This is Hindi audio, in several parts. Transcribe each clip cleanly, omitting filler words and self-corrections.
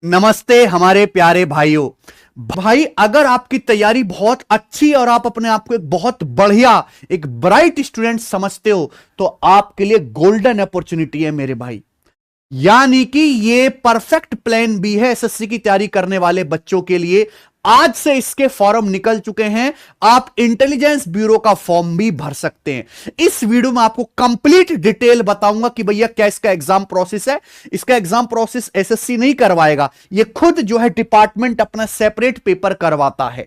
नमस्ते हमारे प्यारे भाइयों। भाई अगर आपकी तैयारी बहुत अच्छी और आप अपने आप को एक बहुत बढ़िया एक ब्राइट स्टूडेंट समझते हो तो आपके लिए गोल्डन अपॉर्चुनिटी है मेरे भाई। यानी कि ये परफेक्ट प्लान भी है एसएससी की तैयारी करने वाले बच्चों के लिए। आज से इसके फॉर्म निकल चुके हैं। आप इंटेलिजेंस ब्यूरो का फॉर्म भी भर सकते हैं। इस वीडियो में आपको कंप्लीट डिटेल बताऊंगा कि भैया क्या इसका एग्जाम प्रोसेस है। इसका एग्जाम प्रोसेस एसएससी नहीं करवाएगा, ये खुद जो है डिपार्टमेंट अपना सेपरेट पेपर करवाता है।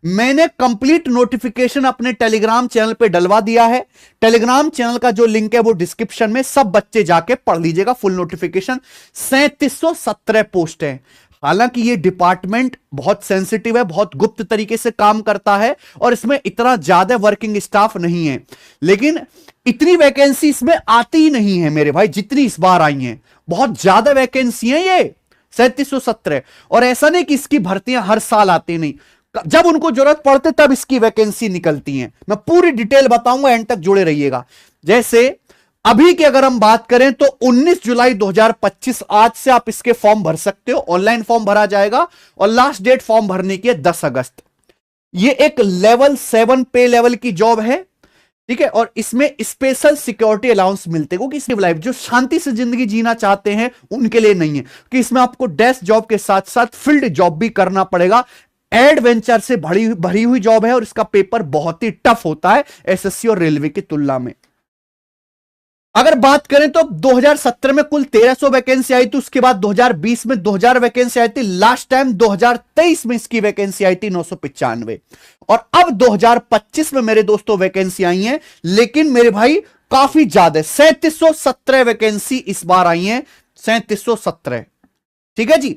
मैंने कंप्लीट नोटिफिकेशन अपने टेलीग्राम चैनल पे डलवा दिया है। टेलीग्राम चैनल का जो लिंक है वो डिस्क्रिप्शन में, सब बच्चे जाके पढ़ लीजिएगा फुल नोटिफिकेशन। 3717 पोस्ट है। हालांकि ये डिपार्टमेंट बहुत सेंसिटिव है, बहुत गुप्त तरीके से काम करता है और इसमें इतना ज्यादा वर्किंग स्टाफ नहीं है, लेकिन इतनी वैकेंसी इसमें आती ही नहीं है मेरे भाई जितनी इस बार आई हैं। बहुत ज्यादा वैकेंसी है ये 3717। और ऐसा नहीं कि इसकी भर्तियां हर साल आती नहीं, जब उनको जरूरत पड़ते तब इसकी वैकेंसी निकलती हैं। मैं पूरी डिटेल बताऊंगा, एंड तक जुड़े रहिएगा। जैसे अभी की अगर हम बात करें तो 19 जुलाई 2025 आज से आप इसके फॉर्म भर सकते हो। ऑनलाइन फॉर्म भरा जाएगा और लास्ट डेट फॉर्म भरने की है 10 अगस्त। ये एक लेवल 7 पे लेवल की जॉब है, ठीक है। और इसमें स्पेशल सिक्योरिटी अलाउंस मिलते हैं, क्योंकि इसमें लाइफ जो शांति से जिंदगी जीना चाहते हैं उनके लिए नहीं है, कि इसमें आपको डेस्क जॉब के साथ साथ फील्ड जॉब भी करना पड़ेगा। एडवेंचर से भरी हुई जॉब है और इसका पेपर बहुत ही टफ होता है एसएससी और रेलवे की तुलना में। अगर बात करें तो 2017 में कुल 1300 वैकेंसी आई थी, उसके बाद 2020 में 2000 वैकेंसी आई थी, लास्ट टाइम 2023 में इसकी वैकेंसी आई थी 995। और अब 2025 में मेरे दोस्तों वैकेंसी आई हैं, लेकिन मेरे भाई काफी ज्यादा 3717 वैकेंसी इस बार आई हैं। 3717, ठीक है जी।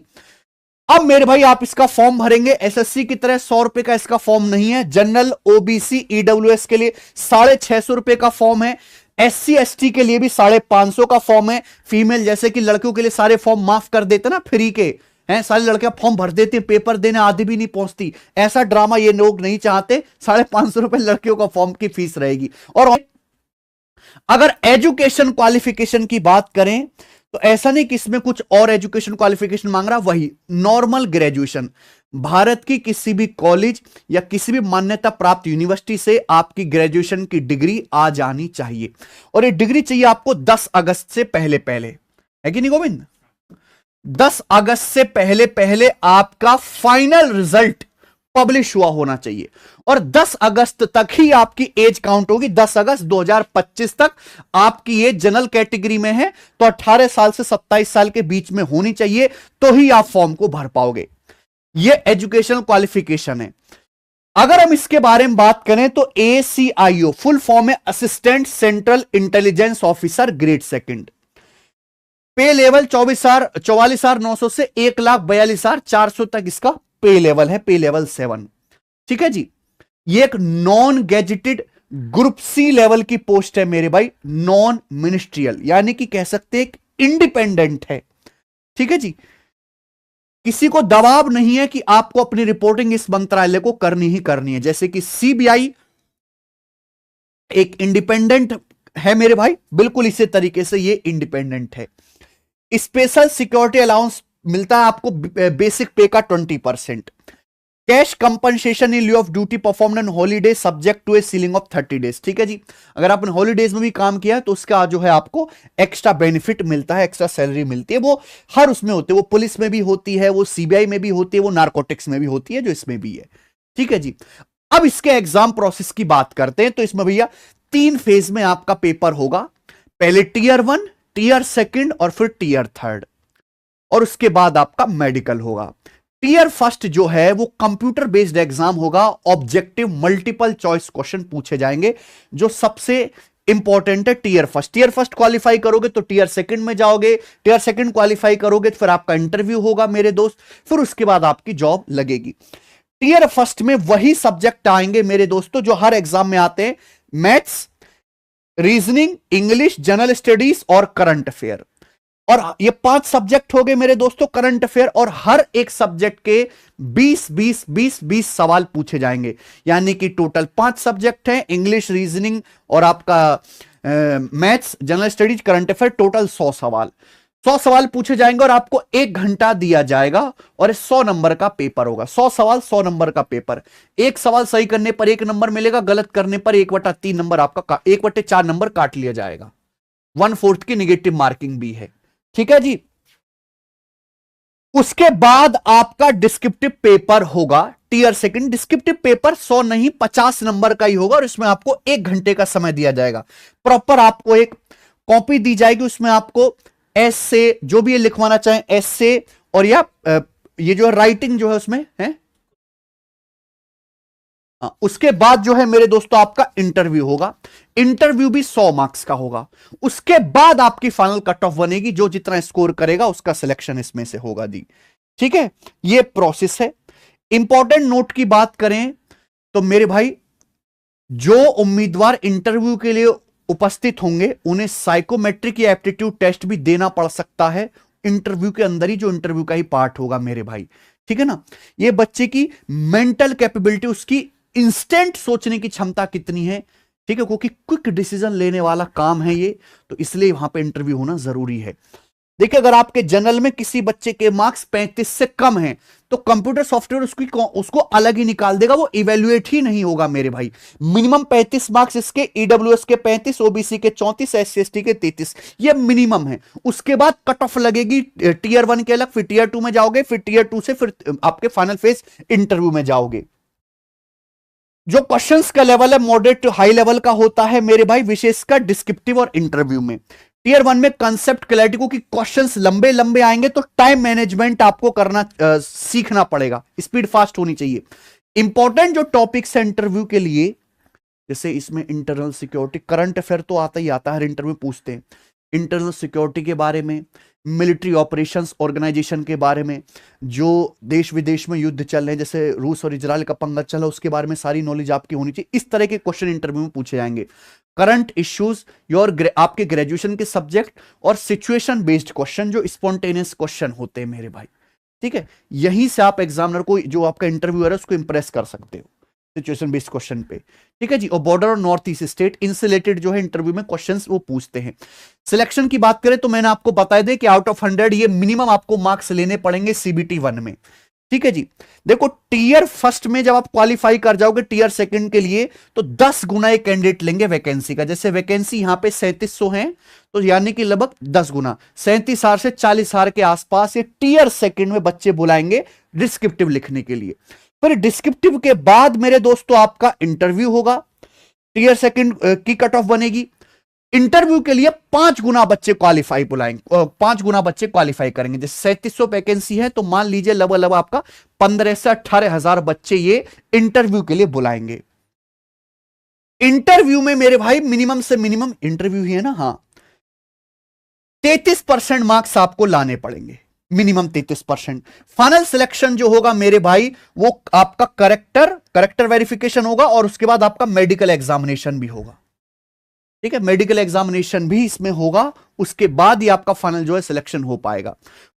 अब मेरे भाई आप इसका फॉर्म भरेंगे एसएससी की तरह 100 रुपए का इसका फॉर्म नहीं है। जनरल, ओबीसी, ईडब्ल्यूएस के लिए 650 रुपए का फॉर्म है। एससी एसटी के लिए भी 550 का फॉर्म है। फीमेल जैसे कि लड़कियों के लिए सारे फॉर्म माफ कर देते ना, फ्री के हैं, सारी लड़कियां फॉर्म भर देती हैं, पेपर देने आधी भी नहीं पहुंचती। ऐसा ड्रामा ये लोग नहीं चाहते। 550 रुपए लड़कियों का फॉर्म की फीस रहेगी। और अगर एजुकेशन क्वालिफिकेशन की बात करें तो ऐसा नहीं कि इसमें कुछ और एजुकेशन क्वालिफिकेशन मांग रहा, वही नॉर्मल ग्रेजुएशन भारत की किसी भी कॉलेज या किसी भी मान्यता प्राप्त यूनिवर्सिटी से आपकी ग्रेजुएशन की डिग्री आ जानी चाहिए। और ये डिग्री चाहिए आपको 10 अगस्त से पहले पहले, है कि नहीं गोविंद? 10 अगस्त से पहले पहले आपका फाइनल रिजल्ट पब्लिश हुआ होना चाहिए और 10 अगस्त तक ही आपकी एज काउंट होगी। 10 अगस्त 2025 तक आपकी एज जनरल कैटेगरी में है तो 18 साल से 27 साल के बीच में होनी चाहिए, तो ही आप फॉर्म को भर पाओगे। यह एजुकेशनल क्वालिफिकेशन है। अगर हम इसके बारे में बात करें तो ACIO फुल फॉर्म है assistant central intelligence officer grade second. पे लेवल 44,900 से 1,42,400 तक इसका पे लेवल है, पे लेवल 7, ठीक है जी। ये एक non gazetted group C level की पोस्ट है मेरे भाई, नॉन मिनिस्ट्रियल, यानी कि कह सकते हैं इंडिपेंडेंट है, ठीक है जी। किसी को दबाव नहीं है कि आपको अपनी रिपोर्टिंग इस मंत्रालय को करनी ही करनी है। जैसे कि सीबीआई एक इंडिपेंडेंट है मेरे भाई, बिल्कुल इसी तरीके से ये इंडिपेंडेंट है। स्पेशल सिक्योरिटी अलाउंस मिलता है आपको बेसिक पे का 20%। Cash compensation in lieu of duty performed on holiday subject to a ceiling of 30 days, ठीक है जी। अगर आपने हॉलीडेज में भी काम किया है तो उसका जो है आपको एक्स्ट्रा बेनिफिट मिलता है, एक्स्ट्रा सैलरी मिलती है। वो हर उसमें होती है, वो पुलिस में भी होती है, वो सीबीआई में भी होती है, वो नारकोटिक्स में भी होती है, जो इसमें भी है, ठीक है जी। अब इसके एग्जाम प्रोसेस की बात करते हैं तो इसमें भैया 3 फेज में आपका पेपर होगा। पहले टीयर 1, टीयर 2 और फिर टीयर 3, और उसके बाद आपका मेडिकल होगा। टीयर 1 जो है वो कंप्यूटर बेस्ड एग्जाम होगा। ऑब्जेक्टिव मल्टीपल चॉइस क्वेश्चन पूछे जाएंगे, जो सबसे इंपॉर्टेंट है टीयर 1। टीयर 1 क्वालिफाई करोगे तो टीयर 2 में जाओगे, टीयर 2 क्वालिफाई करोगे तो फिर आपका इंटरव्यू होगा मेरे दोस्त, फिर उसके बाद आपकी जॉब लगेगी। टीयर 1 में वही सब्जेक्ट आएंगे मेरे दोस्तों जो हर एग्जाम में आते हैं, maths, reasoning, English, general studies और करंट अफेयर। और ये 5 सब्जेक्ट हो गए मेरे दोस्तों करंट अफेयर, और हर एक सब्जेक्ट के 20 सवाल पूछे जाएंगे। यानी कि टोटल 5 सब्जेक्ट हैं, इंग्लिश, रीजनिंग और आपका maths, general studies, current affair, total 100 सवाल। 100 सवाल पूछे जाएंगे और आपको 1 घंटा दिया जाएगा और 100 नंबर का पेपर होगा। 100 सवाल 100 नंबर का पेपर। एक सवाल सही करने पर 1 नंबर मिलेगा, गलत करने पर 1/3 नंबर आपका 1/4 नंबर काट लिया जाएगा। 1/4 की निगेटिव मार्किंग भी है। ठीक है जी। उसके बाद आपका डिस्क्रिप्टिव पेपर होगा, टीयर सेकंड। डिस्क्रिप्टिव पेपर 100 नहीं 50 नंबर का ही होगा और इसमें आपको 1 घंटे का समय दिया जाएगा। प्रॉपर आपको एक कॉपी दी जाएगी, उसमें आपको एसे जो भी ये लिखवाना चाहें एसे और या ये जो राइटिंग जो है उसमें है। उसके बाद जो है मेरे दोस्तों आपका इंटरव्यू होगा। इंटरव्यू भी 100 मार्क्स का होगा। उसके बाद आपकी फाइनल कट ऑफ बनेगी, जो जितना स्कोर करेगा उसका सिलेक्शन इसमें से होगा दी। ठीक है, ये प्रोसेस है। इंपॉर्टेंट नोट की बात करें तो मेरे भाई, जो उम्मीदवार इंटरव्यू के लिए उपस्थित होंगे उन्हें साइकोमेट्रिक या एप्टीट्यूड टेस्ट भी देना पड़ सकता है इंटरव्यू के अंदर ही, जो इंटरव्यू का ही पार्ट होगा मेरे भाई। ठीक है ना। ये बच्चे की मेंटल कैपेबिलिटी, उसकी इंस्टेंट सोचने की क्षमता कितनी है। ठीक है, क्योंकि क्विक डिसीजन लेने वाला काम है ये, तो इसलिए वहां पे इंटरव्यू होना जरूरी है। देखिए, अगर आपके जनरल में किसी बच्चे के मार्क्स 35 से कम हैं तो कंप्यूटर सॉफ्टवेयर उसको अलग ही निकाल देगा, वो इवेल्युएट ही नहीं होगा मेरे भाई। मिनिमम 35 मार्क्स इसके, ईडब्ल्यूएस के 35, ओबीसी के 34, एससी/एसटी के 33, ये मिनिमम है। उसके बाद कट ऑफ लगेगी टीयर 1 के अलग, फिर टीयर 2 में जाओगे, फिर टीयर 2 से फिर आपके फाइनल फेज इंटरव्यू में जाओगे। जो क्वेश्चंस का लेवल है मॉडरेट टू हाई लेवल का होता है मेरे भाई, विशेषकर डिस्क्रिप्टिव और इंटरव्यू में। टीयर 1 में कंसेप्ट क्लैरिटी, को कि क्वेश्चंस लंबे लंबे आएंगे तो टाइम मैनेजमेंट आपको करना सीखना पड़ेगा, स्पीड फास्ट होनी चाहिए। इंपॉर्टेंट जो टॉपिक्स है इंटरव्यू के लिए, जैसे इसमें इंटरनल सिक्योरिटी, करंट अफेयर तो आता ही आता है, हर इंटरव्यू पूछते हैं। इंटरनल सिक्योरिटी के बारे में, मिलिट्री ऑपरेशंस ऑर्गेनाइजेशन के बारे में, जो देश विदेश में युद्ध चल रहे हैं, जैसे रूस और इजराइल का पंगा चला, उसके बारे में सारी नॉलेज आपकी होनी चाहिए। इस तरह के क्वेश्चन इंटरव्यू में पूछे जाएंगे। करंट इश्यूज, योर आपके ग्रेजुएशन के सब्जेक्ट, और सिचुएशन बेस्ड क्वेश्चन, जो स्पॉन्टेनियस क्वेश्चन होते हैं मेरे भाई। ठीक है, यहीं से आप एग्जामिनर को, जो आपका इंटरव्यूअर है, उसको इंप्रेस कर सकते हो सिचुएशन बेस्ड क्वेश्चन पे। ठीक है जी। और बॉर्डर और नॉर्थ ईस्ट स्टेट, इनसे रिलेटेड जो है इंटरव्यू में क्वेश्चंस वो पूछते हैं। सिलेक्शन की बात करें तो मैंने आपको बता दें कि आउट ऑफ 100 ये मिनिमम आपको मार्क्स लेने पड़ेंगे सीबीटी 1 में। ठीक है जी। देखो, टीयर फर्स्ट में जब आप क्वालिफाई कर जाओगे टीयर सेकंड के लिए, तो 10 गुना एक कैंडिडेट लेंगे वैकेंसी का। जैसे वैकेंसी यहां पे 3700 है, तो यानी कि लगभग 10 गुना, 37,000 से 40,000 के आसपास ये टीयर सेकंड में बच्चे बुलाएंगे डिस्क्रिप्टिव लिखने के लिए। फिर डिस्क्रिप्टिव के बाद मेरे दोस्तों आपका इंटरव्यू होगा, टीयर सेकंड की कट ऑफ बनेगी। इंटरव्यू के लिए 5 गुना बच्चे क्वालिफाई बुलाएंगे, 5 गुना बच्चे क्वालिफाई करेंगे। जैसे 3700 वैकेंसी है, तो मान लीजिए लगभग आपका 15 से 18,000 बच्चे ये इंटरव्यू के लिए बुलाएंगे। इंटरव्यू में मेरे भाई मिनिमम से मिनिमम, इंटरव्यू ही है ना, हाँ, 33% मार्क्स आपको लाने पड़ेंगे, मिनिमम 33%। फाइनल सिलेक्शन जो होगा मेरे भाई, वो आपका करेक्टर वेरिफिकेशन होगा और उसके बाद आपका मेडिकल एग्जामिनेशन भी होगा। ठीक है, मेडिकल एग्जामिनेशन भी इसमें होगा, उसके बाद ही आपका फाइनल जो है सिलेक्शन हो पाएगा।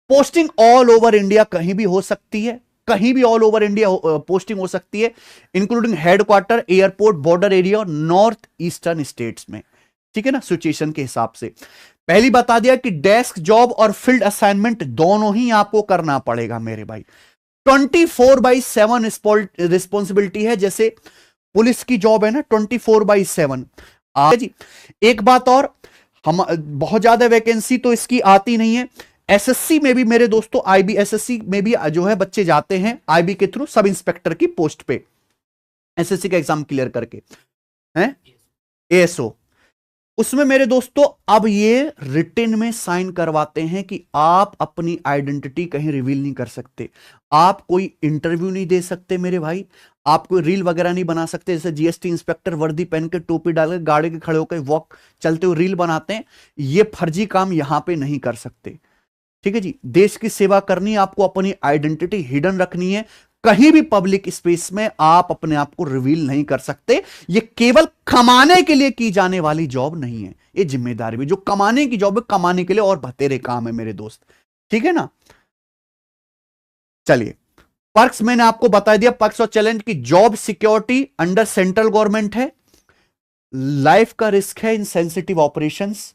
पोस्टिंग ऑल ओवर इंडिया कहीं भी हो सकती है, कहीं भी ऑल ओवर इंडिया पोस्टिंग हो सकती है, including headquarter, airport, border area और नॉर्थ ईस्टर्न स्टेट्स में। ठीक है ना, सिचुएशन के हिसाब से। पहली बता दिया कि डेस्क जॉब और फील्ड असाइनमेंट दोनों ही आपको करना पड़ेगा मेरे भाई। 24/7 रिस्पॉन्सिबिलिटी है, जैसे पुलिस की जॉब है ना 24/7। जी, एक बात और, हम बहुत ज्यादा वैकेंसी तो इसकी आती नहीं है। एसएससी में भी मेरे दोस्तों, आईबी एसएससी में भी जो है बच्चे जाते हैं आईबी के थ्रू सब इंस्पेक्टर की पोस्ट पे, एसएससी का एग्जाम क्लियर करके हैं, एएसओ। उसमें मेरे दोस्तों अब ये रिटन में साइन करवाते हैं कि आप अपनी आइडेंटिटी कहीं रिवील नहीं कर सकते, आप कोई इंटरव्यू नहीं दे सकते मेरे भाई, आप कोई रील वगैरह नहीं बना सकते। जैसे जीएसटी इंस्पेक्टर वर्दी पहन के टोपी डाल के गाड़ी के खड़े होकर वॉक चलते हुए रील बनाते हैं, ये फर्जी काम यहां पे नहीं कर सकते। ठीक है जी, देश की सेवा करनी, आपको अपनी आइडेंटिटी हिडन रखनी है, कहीं भी पब्लिक स्पेस में आप अपने आप को रिवील नहीं कर सकते। ये केवल कमाने के लिए की जाने वाली जॉब नहीं है, ये जिम्मेदारी भी, जो कमाने की जॉब है, कमाने के लिए और बतेरे काम है मेरे दोस्त। ठीक है ना। चलिए, पर्क्स मैंने आपको बता दिया, पर्क्स और चैलेंज की। Job security under central government है, लाइफ का रिस्क है इन सेंसिटिव ऑपरेशंस,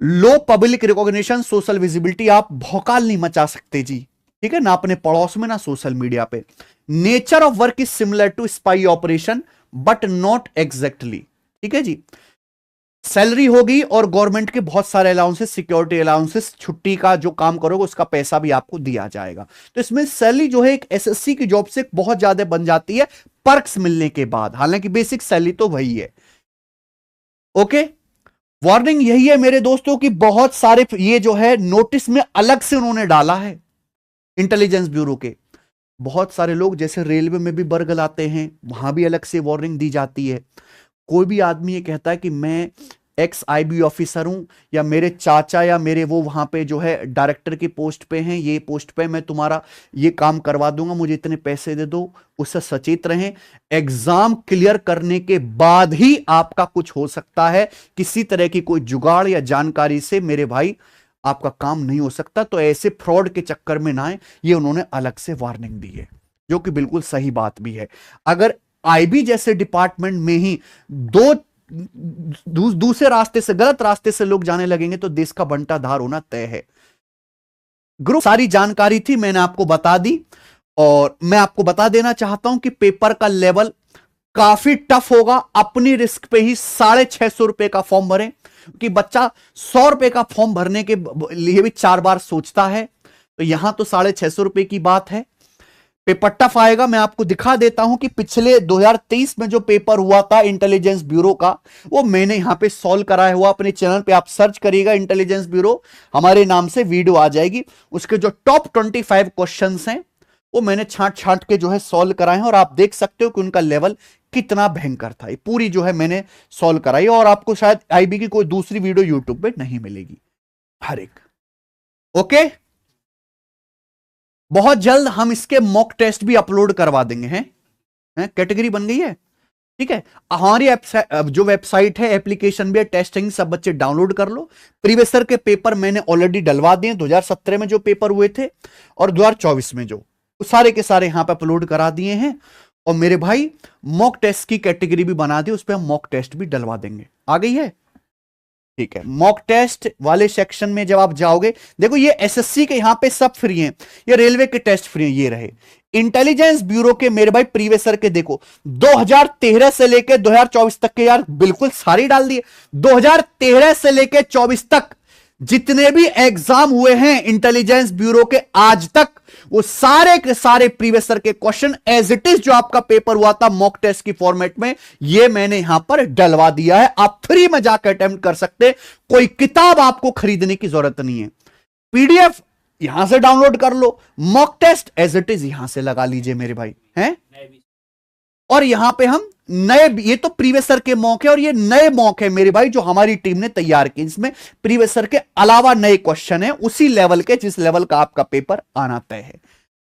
लो पब्लिक रिकॉग्निशन, सोशल विजिबिलिटी, आप भौकाल नहीं मचा सकते जी, ठीक है ना, अपने पड़ोस में ना सोशल मीडिया पे। Nature of work is similar to spy operation but not exactly, ठीक है जी। सैलरी होगी और गवर्नमेंट के बहुत सारे अलाउंसेस, सिक्योरिटी अलाउंसेस, छुट्टी का जो काम करोगे उसका पैसा भी आपको दिया जाएगा। तो इसमें सैलरी जो है एक एसएससी की जॉब से बहुत ज्यादा बन जाती है पर्क्स मिलने के बाद, हालांकि बेसिक सैलरी तो वही है। ओके, वार्निंग यही है मेरे दोस्तों कि बहुत सारे ये जो है नोटिस में अलग से उन्होंने डाला है इंटेलिजेंस ब्यूरो के। बहुत सारे लोग जैसे रेलवे में भी बर्ग लाते हैं, वहां भी अलग से वार्निंग दी जाती है। कोई भी आदमी ये कहता है कि मैं एक्स आईबी ऑफिसर हूं, या मेरे चाचा या मेरे वो वहां पे जो है डायरेक्टर की पोस्ट पे हैं, ये पोस्ट पे मैं तुम्हारा ये काम करवा दूंगा, मुझे इतने पैसे दे दो, उससे सचेत रहें। एग्जाम क्लियर करने के बाद ही आपका कुछ हो सकता है, किसी तरह की कोई जुगाड़ या जानकारी से मेरे भाई आपका काम नहीं हो सकता। तो ऐसे फ्रॉड के चक्कर में ना आए, ये उन्होंने अलग से वार्निंग दी है, जो कि बिल्कुल सही बात भी है। अगर आईबी जैसे डिपार्टमेंट में ही दूसरे रास्ते से, गलत रास्ते से लोग जाने लगेंगे तो देश का बंटाधार होना तय है। ग्रुप सारी जानकारी थी, मैंने आपको बता दी। और मैं आपको बता देना चाहता हूं कि पेपर का लेवल काफी टफ होगा। अपनी रिस्क पे ही 650 रुपए का फॉर्म भरें, क्योंकि बच्चा 100 रुपए का फॉर्म भरने के लिए भी 4 बार सोचता है। तो यहां तो 650 रुपए की बात है। पेपर टफ आएगा। मैं आपको दिखा देता हूं कि पिछले 2023 में जो पेपर हुआ था इंटेलिजेंस ब्यूरो का, वो मैंने यहां पे सॉल्व कराया हुआ। अपने चैनल पे आप सर्च करिएगा इंटेलिजेंस ब्यूरो, हमारे नाम से वीडियो आ जाएगी। उसके जो टॉप 25 क्वेश्चंस हैं वो मैंने छांट छांट के जो है सॉल्व कराए हैं, और आप देख सकते हो कि उनका लेवल कितना भयंकर था। ये पूरी जो है मैंने सॉल्व कराई, और आपको शायद आईबी की कोई दूसरी वीडियो यूट्यूब पे नहीं मिलेगी, हर एक। ओके, बहुत जल्द हम इसके मॉक टेस्ट भी अपलोड करवा देंगे हैं, कैटेगरी बन गई है, ठीक है। हमारी जो वेबसाइट है, एप्लीकेशन भी है, टेस्टिंग, सब बच्चे डाउनलोड कर लो। प्रीवियस ईयर के पेपर मैंने ऑलरेडी डलवा दिए, 2017 में जो पेपर हुए थे और 2024 में जो, सारे के सारे यहां पे अपलोड करा दिए हैं। और मेरे भाई मॉक टेस्ट की कैटेगरी भी बना दी, उस पर हम मॉक टेस्ट भी डलवा देंगे। आ गई है, ठीक है। मॉक टेस्ट वाले सेक्शन में जब आप जाओगे, देखो ये एसएससी के यहां पे सब फ्री हैं, ये रेलवे के टेस्ट फ्री हैं, ये रहे। इंटेलिजेंस ब्यूरो के मेरे भाई प्रीवियस ईयर के देखो, 2013 से लेकर 2024 तक के, यार बिल्कुल सारी डाल दिए। 2013 से लेकर 24 तक जितने भी एग्जाम हुए हैं इंटेलिजेंस ब्यूरो के आज तक, वो सारे के सारे प्रीवियस ईयर के क्वेश्चन एज इट इज जो आपका पेपर हुआ था मॉक टेस्ट की फॉर्मेट में, ये मैंने यहां पर डलवा दिया है। आप फ्री में जाकर अटेम्प्ट कर सकते, कोई किताब आपको खरीदने की जरूरत नहीं है। पीडीएफ यहां से डाउनलोड कर लो, mock test as it is यहां से लगा लीजिए मेरे भाई, हैं। और यहां पे हम नए, ये तो प्रीवियस ईयर के मॉक है और ये नए मॉक है मेरे भाई जो हमारी टीम ने तैयार किए। इसमें प्रीवियस ईयर के अलावा नए क्वेश्चन है उसी लेवल के जिस लेवल का आपका पेपर आना तय है,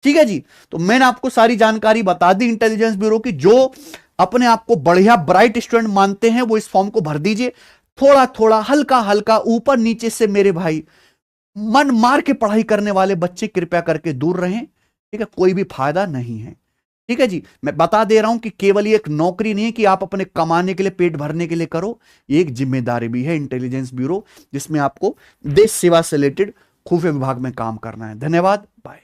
ठीक है जी। तो मैंने आपको सारी जानकारी बता दी इंटेलिजेंस ब्यूरो की। जो अपने आप को बढ़िया ब्राइट स्टूडेंट मानते हैं वो इस फॉर्म को भर दीजिए। थोड़ा थोड़ा हल्का हल्का ऊपर नीचे से मेरे भाई मन मार के पढ़ाई करने वाले बच्चे कृपया करके दूर रहें, ठीक है, कोई भी फायदा नहीं है, ठीक है जी। मैं बता दे रहा हूं कि केवल ये एक नौकरी नहीं है कि आप अपने कमाने के लिए, पेट भरने के लिए करो, ये एक जिम्मेदारी भी है इंटेलिजेंस ब्यूरो, जिसमें आपको देश सेवा से रिलेटेड खुफिया विभाग में काम करना है। धन्यवाद, बाय।